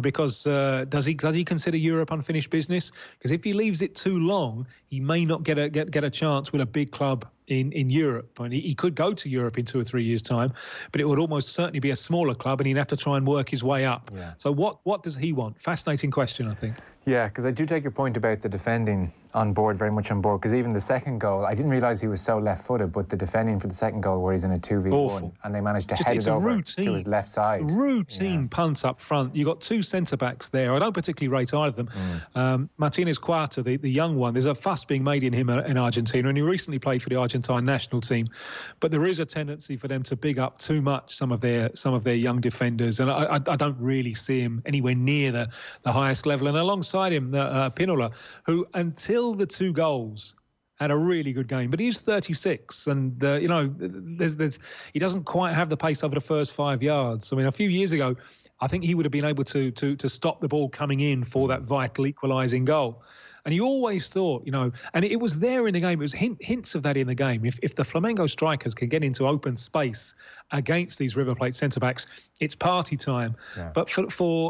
Because does he consider Europe unfinished business? Because if he leaves it too long, he may not get a chance with a big club in Europe. And he could go to Europe in 2 or 3 years' time, but it would almost certainly be a smaller club, and he'd have to try and work his way up. Yeah. So what does he want? Fascinating question, I think. Yeah, because I do take your point about the defending on board, very much on board, because even the second goal, I didn't realise he was so left-footed, but the defending for the second goal where he's in a 2v1 and they managed to head it over to his left side. Routine punt up front. You've got two centre-backs there. I don't particularly rate either of them. Martinez Cuarta, the young one, there's a fuss being made in him in Argentina, and he recently played for the Argentine national team. But there is a tendency for them to big up too much some of their young defenders, and I don't really see him anywhere near the highest level. And alongside him, Pinola, who until the 2 goals had a really good game, but he's 36, and he doesn't quite have the pace over the first 5 yards. I mean, a few years ago, I think he would have been able to stop the ball coming in for that vital equalising goal. And you always thought, and it was there in the game. It was hints of that in the game. If the Flamengo strikers can get into open space against these River Plate centre-backs, it's party time. Yeah. But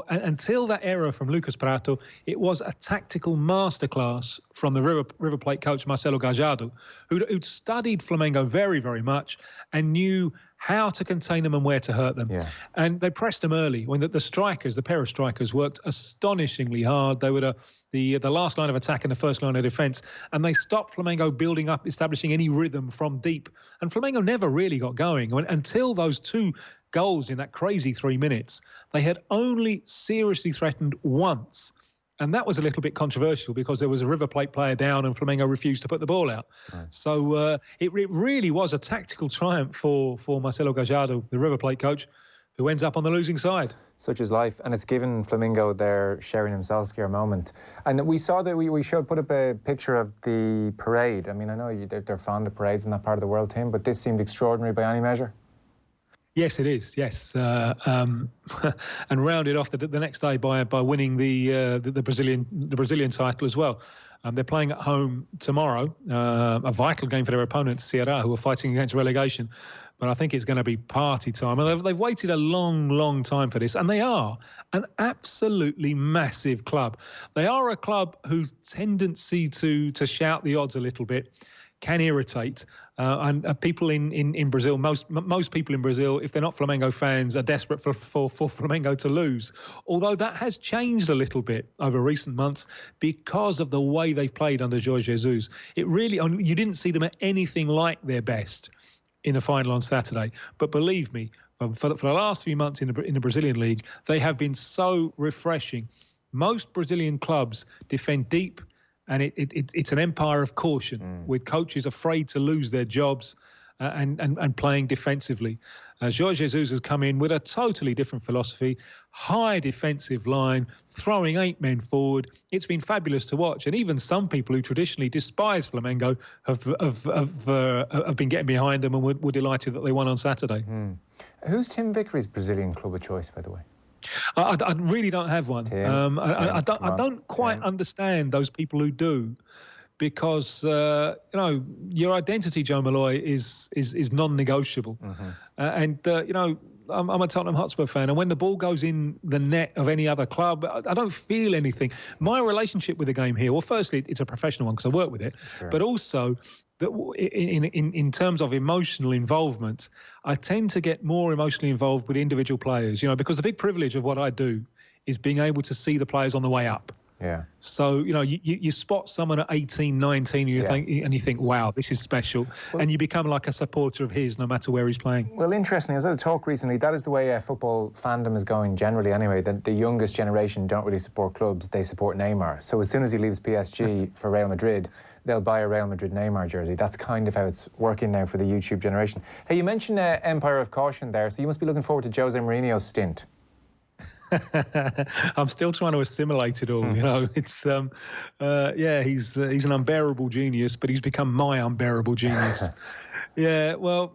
until that error from Lucas Prato, it was a tactical masterclass from the River Plate coach Marcelo Gallardo, who'd studied Flamengo very, very much and knew how to contain them and where to hurt them. Yeah. And they pressed them early. When the pair of strikers worked astonishingly hard. They were the last line of attack and the first line of defence, and they stopped Flamengo building up, establishing any rhythm from deep. And Flamengo never really got going until those 2 goals in that crazy 3 minutes. They had only seriously threatened once. And that was a little bit controversial because there was a River Plate player down and Flamengo refused to put the ball out. Right. So it really was a tactical triumph for Marcelo Gallardo, the River Plate coach, who ends up on the losing side. Such is life, and it's given Flamengo their Sheringham Solskjaer moment. And we saw that we showed put up a picture of the parade. I mean, I know they're fond of parades in that part of the world, Tim, but this seemed extraordinary by any measure. Yes, it is. Yes, and rounded off the next day by winning the Brazilian title as well. They're playing at home tomorrow, a vital game for their opponents, Ceará, who are fighting against relegation. But I think it's going to be party time. And they've waited a long, long time for this. And they are an absolutely massive club. They are a club whose tendency to shout the odds a little bit can irritate. And people in Brazil, most people in Brazil, if they're not Flamengo fans, are desperate for Flamengo to lose. Although that has changed a little bit over recent months because of the way they've played under Jorge Jesus. You didn't see them at anything like their best in the final on Saturday. But believe me, for the last few months in the Brazilian league, they have been so refreshing. Most Brazilian clubs defend deep, and it's an empire of caution with coaches afraid to lose their jobs and playing defensively. Jorge Jesus has come in with a totally different philosophy, high defensive line, throwing 8 men forward. It's been fabulous to watch, and even some people who traditionally despise Flamengo have been getting behind them and were delighted that they won on Saturday. Who's Tim Vickery's Brazilian club of choice, by the way? I really don't have one. I don't quite understand those people who do, because your identity, Joe Molloy, is non-negotiable. I'm a Tottenham Hotspur fan, and when the ball goes in the net of any other club, I don't feel anything. My relationship with the game here, well, firstly, it's a professional one because I work with it, but also that in terms of emotional involvement, I tend to get more emotionally involved with individual players, because the big privilege of what I do is being able to see the players on the way up. Yeah. So, you spot someone at 18, 19, and you think, wow, this is special. And you become like a supporter of his no matter where he's playing. Well, interestingly, I was at a talk recently, that is the way football fandom is going generally anyway. The youngest generation don't really support clubs, they support Neymar. So as soon as he leaves PSG for Real Madrid, they'll buy a Real Madrid Neymar jersey. That's kind of how it's working now for the YouTube generation. Hey, you mentioned Empire of Caution there, so you must be looking forward to Jose Mourinho's stint. I'm still trying to assimilate it all. It's he's an unbearable genius, but he's become my unbearable genius. Yeah, well,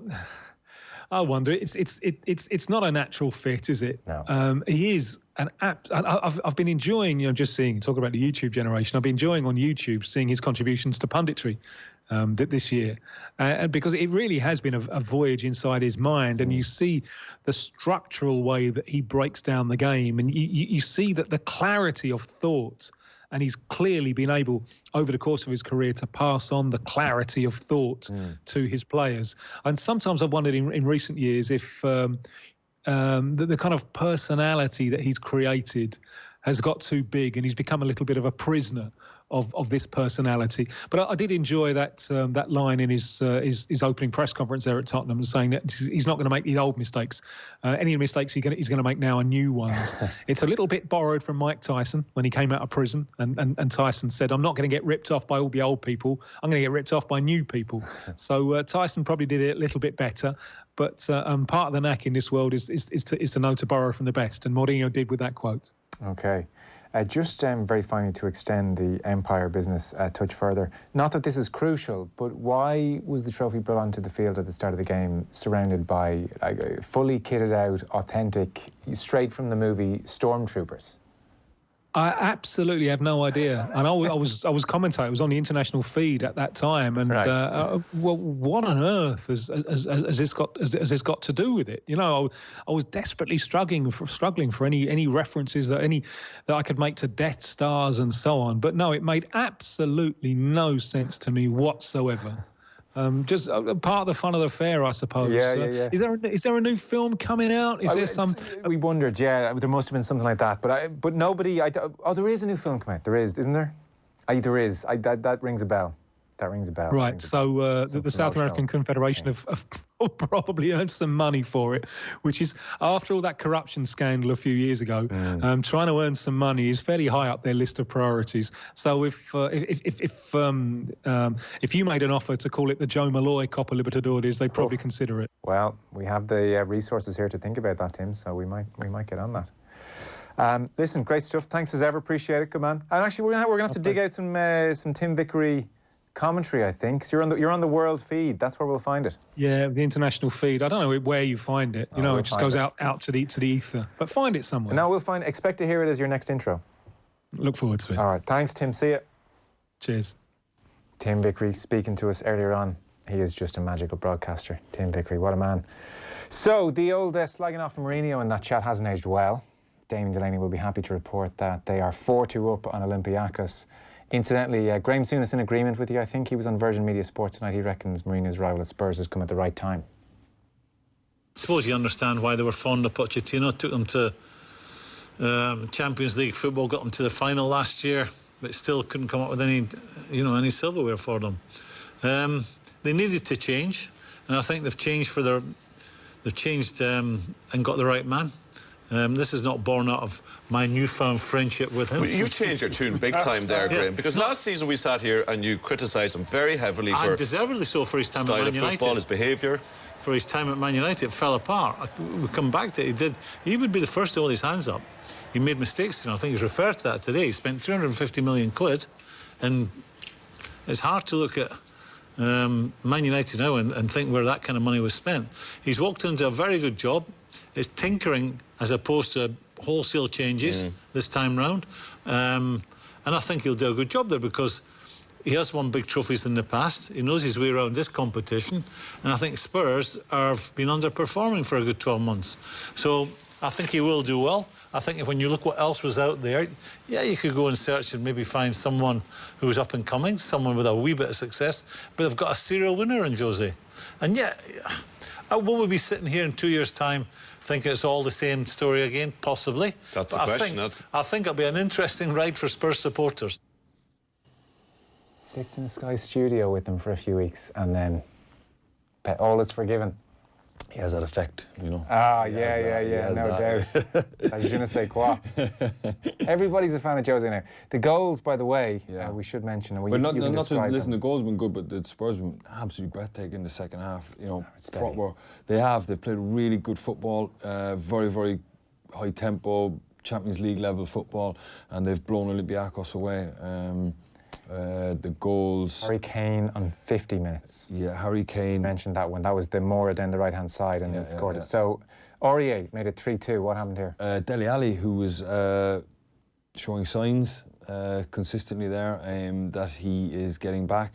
I wonder. It's not a natural fit, is it? No. He is an I've been enjoying, just seeing, talk about the YouTube generation. I've been enjoying on YouTube seeing his contributions to punditry this year, and because it really has been a voyage inside his mind, and you see the structural way that he breaks down the game, and you see that the clarity of thought and he's clearly been able, over the course of his career, to pass on the clarity of thought to his players. And sometimes I've wondered in recent years if the kind of personality that he's created has got too big and he's become a little bit of a prisoner of this personality. But I did enjoy that line in his opening press conference there at Tottenham, saying that he's not going to make the old mistakes. Any mistakes he's going to make now are new ones. It's a little bit borrowed from Mike Tyson when he came out of prison, and Tyson said, "I'm not going to get ripped off by all the old people. I'm going to get ripped off by new people." So Tyson probably did it a little bit better. But part of the knack in this world is to know to borrow from the best, and Mourinho did with that quote. Okay. Just very finally, to extend the Empire business a touch further, not that this is crucial, but why was the trophy brought onto the field at the start of the game surrounded by fully kitted out, authentic, straight from the movie stormtroopers? I absolutely have no idea, and I was commentating. I was on the international feed at that time, and well, what on earth has this got to do with it? You know, I was desperately struggling for any references that I could make to Death Stars and so on. But no, it made absolutely no sense to me whatsoever. Just part of the fun of the fair, I suppose. Yeah. Is there a new film coming out? Is there some? We wondered. Yeah, there must have been something like that. But nobody. Oh, there is a new film coming out. There is, isn't there? There is. That rings a bell. That rings a bell. Right. So the South American Confederation have probably earned some money for it, which is, after all that corruption scandal a few years ago, trying to earn some money is fairly high up their list of priorities. So if you made an offer to call it the Joe Molloy Copa Libertadores, they'd probably consider it. Well, we have the resources here to think about that, Tim. So we might get on that. Listen, great stuff. Thanks as ever. Appreciate it. Good man. And actually, we're gonna have to dig out some Tim Vickery commentary, I think. So you're on the world feed. That's where we'll find it. Yeah, the international feed. I don't know where you find it. You know, it just goes out to the ether. But find it somewhere. No, we'll find. Expect to hear it as your next intro. Look forward to it. All right. Thanks, Tim. See you. Cheers. Tim Vickery speaking to us earlier on. He is just a magical broadcaster. Tim Vickery, what a man. So the old slagging off Mourinho in that chat hasn't aged well. Damien Delaney will be happy to report that they are 4-2 up on Olympiacos. Incidentally, Graeme Souness in agreement with you. I think he was on Virgin Media Sport tonight. He reckons Mourinho's rival at Spurs has come at the right time. I suppose you understand why they were fond of Pochettino. Took them to Champions League football, got them to the final last year, but still couldn't come up with any silverware for them. They needed to change, and I think they've changed and got the right man. This is not born out of my newfound friendship with him. Well, you changed your tune big time there, Graeme, because last season we sat here and you criticised him very heavily for... deservedly so, for his time at Man United. Style of football, his behaviour. For his time at Man United, it fell apart. We'll come back to it. He would be the first to hold his hands up. He made mistakes, I think he's referred to that today. He spent 350 million quid, and it's hard to look at Man United now and think where that kind of money was spent. He's walked into a very good job. It's tinkering as opposed to wholesale changes this time round. And I think he'll do a good job there because he has won big trophies in the past. He knows his way around this competition. And I think Spurs have been underperforming for a good 12 months. So I think he will do well. I think when you look what else was out there, yeah, you could go and search and maybe find someone who's up and coming, someone with a wee bit of success. But they've got a serial winner in Jose. And yet, will we be sitting here in 2 years' time thinking it's all the same story again? Possibly. That's the question. I think it'll be an interesting ride for Spurs supporters. Sits in the Sky studio with them for a few weeks and then all is forgiven. He has that effect, you know. Yeah, no doubt. Je ne sais quoi. Everybody's a fan of Jose now. The goals, by the way, we should mention. And the goals have been good, but the Spurs have been absolutely breathtaking in the second half. You know, they've played really good football, very, very high tempo, Champions League level football, and they've blown Olympiacos away. The goals... Harry Kane on 50 minutes. Yeah, Harry Kane. Mentioned that one. That was the Mora down the right-hand side and scored it. So, Aurier made it 3-2. What happened here? Dele Alli, who was showing signs consistently there that he is getting back,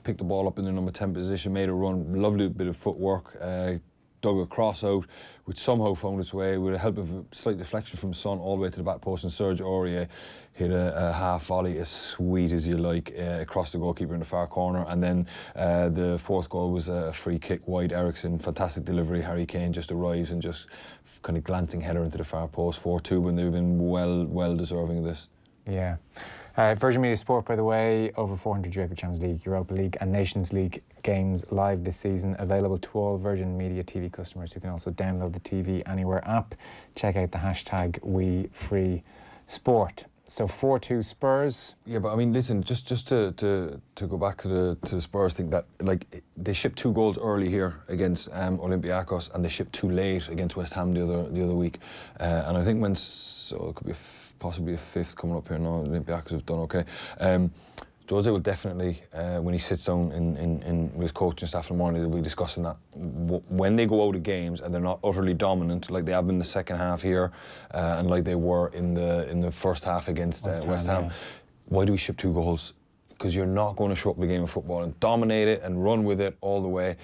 picked the ball up in the number 10 position, made a run, lovely bit of footwork, done dug a cross out, which somehow found its way, with the help of a slight deflection from Son, all the way to the back post, and Serge Aurier hit a half volley as sweet as you like across the goalkeeper in the far corner. And then the fourth goal was a free kick wide. Ericsson, fantastic delivery. Harry Kane just arrives and just kind of glancing header into the far post. 4-2, when they've been well deserving of this. Yeah. Virgin Media Sport, by the way, over 400 UEFA Champions League, Europa League and Nations League games live this season, available to all Virgin Media TV customers who can also download the TV Anywhere app. Check out the hashtag #WeFreeSport. So 4-2 Spurs. Yeah, but I mean, listen, just to go back to the Spurs thing, that like they shipped 2 goals early here against Olympiacos, and they shipped 2 late against West Ham the other week, and I think it could be possibly a 5th coming up here now. Olympiacos have done okay. Jose will definitely, when he sits down in with his coaching staff in the morning, they'll be discussing that. When they go out of games and they're not utterly dominant, like they have been in the second half here, and like they were in the first half against West Ham, why do we ship 2 goals? Because you're not going to show up the game of football and dominate it and run with it all the way.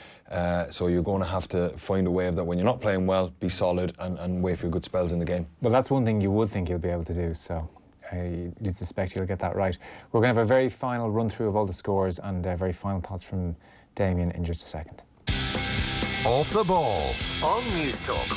So you're going to have to find a way of that when you're not playing well, be solid and wait for good spells in the game. Well, that's one thing you would think he'll be able to do, so I suspect he'll get that right. We're going to have a very final run-through of all the scores and very final thoughts from Damien in just a second. Off the ball on News Talk.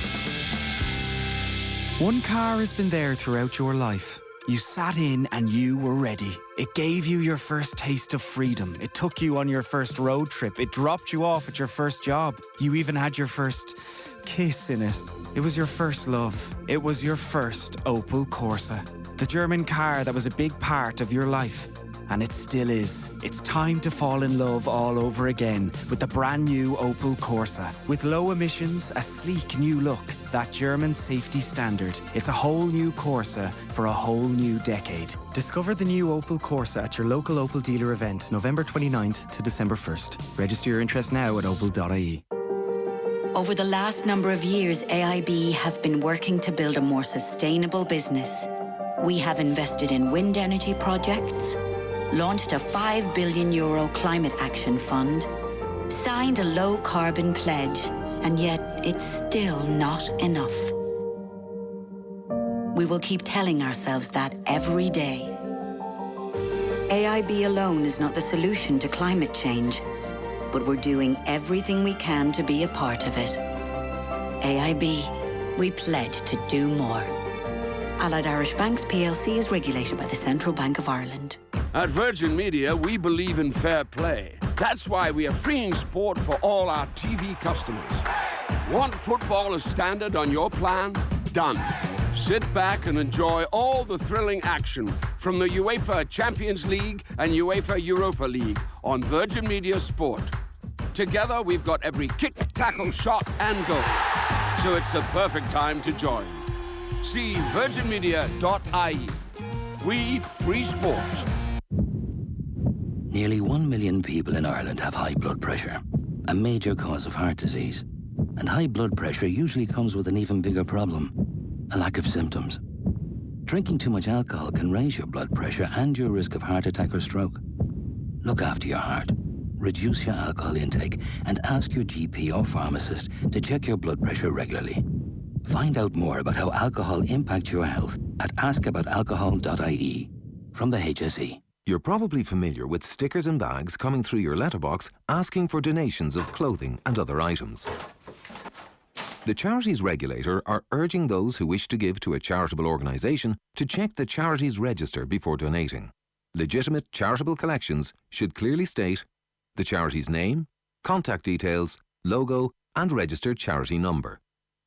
One car has been there throughout your life. You sat in and you were ready. It gave you your first taste of freedom. It took you on your first road trip. It dropped you off at your first job. You even had your first kiss in it. It was your first love. It was your first Opel Corsa. The German car that was a big part of your life. And it still is. It's time to fall in love all over again with the brand new Opel Corsa. With low emissions, a sleek new look, that German safety standard. It's a whole new Corsa for a whole new decade. Discover the new Opel Corsa at your local Opel dealer event, November 29th to December 1st. Register your interest now at opel.ie. Over the last number of years, AIB have been working to build a more sustainable business. We have invested in wind energy projects, launched a €5 billion climate action fund, signed a low-carbon pledge, and yet it's still not enough. We will keep telling ourselves that every day. AIB alone is not the solution to climate change, but we're doing everything we can to be a part of it. AIB, we pledge to do more. Allied Irish Banks plc is regulated by the Central Bank of Ireland. At Virgin Media, we believe in fair play. That's why we are freeing sport for all our TV customers. Want football as standard on your plan? Done. Sit back and enjoy all the thrilling action from the UEFA Champions League and UEFA Europa League on Virgin Media Sport. Together, we've got every kick, tackle, shot and goal. So it's the perfect time to join. See virginmedia.ie. We free sport. Nearly 1 million people in Ireland have high blood pressure, a major cause of heart disease. And high blood pressure usually comes with an even bigger problem, a lack of symptoms. Drinking too much alcohol can raise your blood pressure and your risk of heart attack or stroke. Look after your heart. Reduce your alcohol intake and ask your GP or pharmacist to check your blood pressure regularly. Find out more about how alcohol impacts your health at askaboutalcohol.ie from the HSE. You're probably familiar with stickers and bags coming through your letterbox asking for donations of clothing and other items. The charities regulator are urging those who wish to give to a charitable organisation to check the charities register before donating. Legitimate charitable collections should clearly state the charity's name, contact details, logo and registered charity number.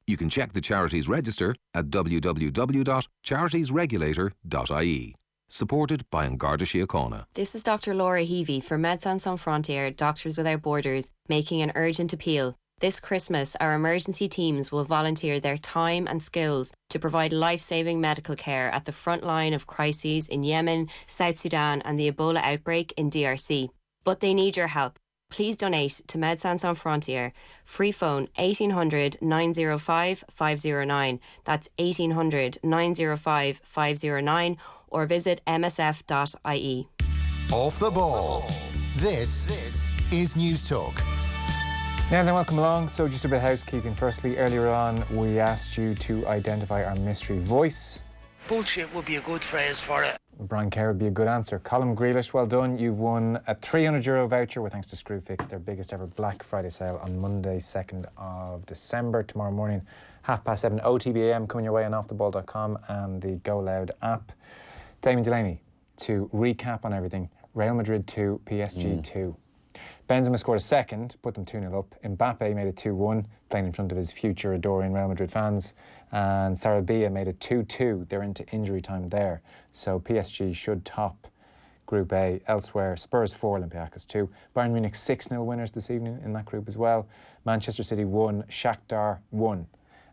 You can check the charities register at www.charitiesregulator.ie. Supported by An Garda Síochána. This is Dr. Laura Heavey for Médecins Sans Frontières, Doctors Without Borders, making an urgent appeal. This Christmas, our emergency teams will volunteer their time and skills to provide life-saving medical care at the front line of crises in Yemen, South Sudan and the Ebola outbreak in DRC. But they need your help. Please donate to Médecins Sans Frontières. Free phone 1800 905 509. That's 1800 905 509. Or visit msf.ie. Off the ball. This is News Talk. Now then, welcome along. So just a bit of housekeeping. Firstly, earlier on we asked you to identify our mystery voice. Bullshit would be a good phrase for it. Brian Kerr would be a good answer. Colin Grealish, well done. You've won a €300 voucher with thanks to Screwfix, their biggest ever Black Friday sale on Monday, 2nd of December. Tomorrow morning, 7:30, OTBAM coming your way on offtheball.com and the Go Loud app. Damien Delaney, to recap on everything, Real Madrid 2, PSG 2. Benzema scored a second, put them 2-0 up. Mbappe made it 2-1, playing in front of his future adoring Real Madrid fans. And Sarabia made it 2-2. They're into injury time there. So PSG should top Group A. Elsewhere, Spurs 4, Olympiacos 2. Bayern Munich 6-0 winners this evening in that group as well. Manchester City 1, Shakhtar 1.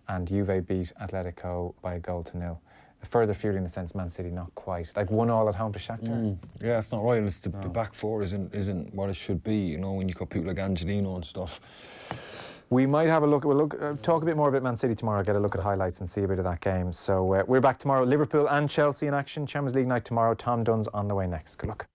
And Juve beat Atletico by 1-0. Further fueling the sense Man City not quite. Like 1-1 at home to Shakhtar. Yeah, it's not right. It's the back four isn't what it should be, you know, when you've got people like Angelino and stuff. We might have a look. We'll talk a bit more about Man City tomorrow, get a look at highlights and see a bit of that game. So we're back tomorrow. Liverpool and Chelsea in action. Champions League night tomorrow. Tom Dunn's on the way next. Good luck.